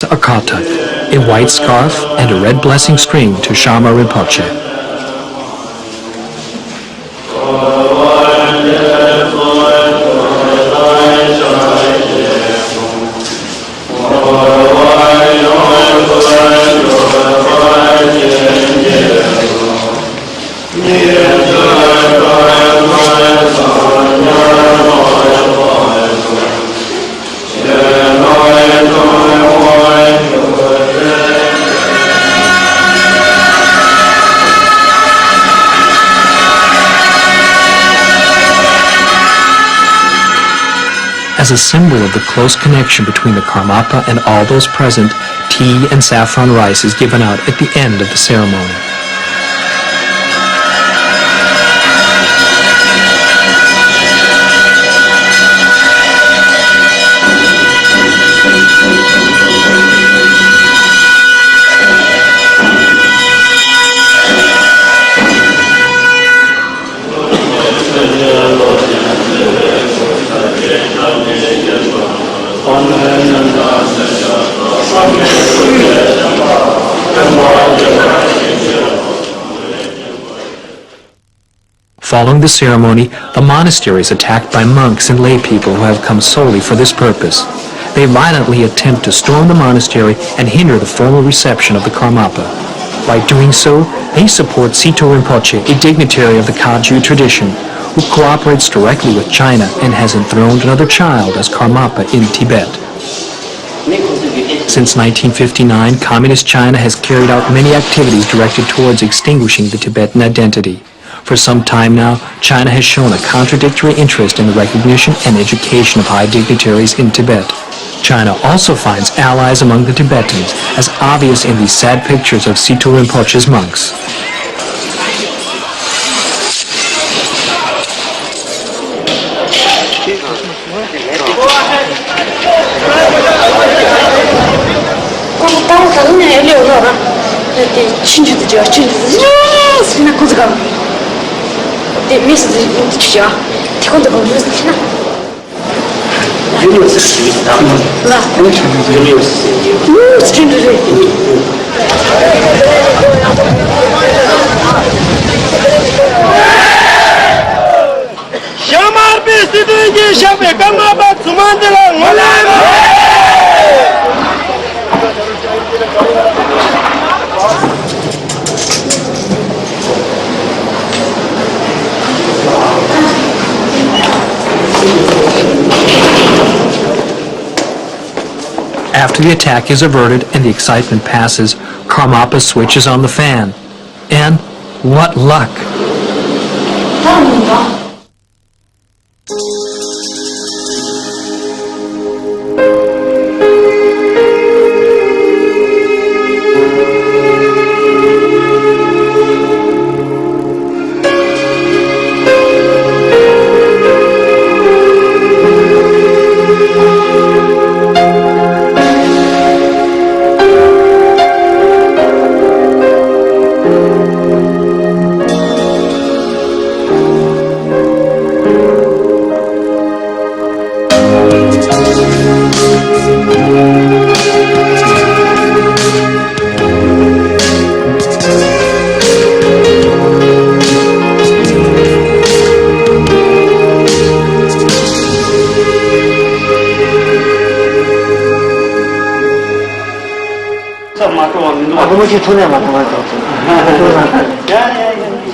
Arkata, a white scarf and a red blessing string to Sharma Rinpoche. As a symbol of the close connection between the Karmapa and all those present, tea and saffron rice is given out at the end of the ceremony. Following the ceremony, the monastery is attacked by monks and lay people who have come solely for this purpose. They violently attempt to storm the monastery and hinder the formal reception of the Karmapa. By doing so, they support Sito Rinpoche, a dignitary of the Kagyu tradition, who cooperates directly with China and has enthroned another child as Karmapa in Tibet. Since 1959, Communist China has carried out many activities directed towards extinguishing the Tibetan identity. For some time now, China has shown a contradictory interest in the recognition and education of high dignitaries in Tibet. China also finds allies among the Tibetans, as obvious in these sad pictures of Sito Rinpoche's monks. After the attack is averted and the excitement passes, Karmapa switches on the fan. And what luck!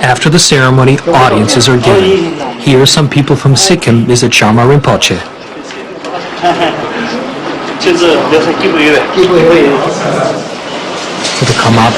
After the ceremony, audiences are given. Here, some people from Sikkim visit Sharma Rinpoche. For the Karmapa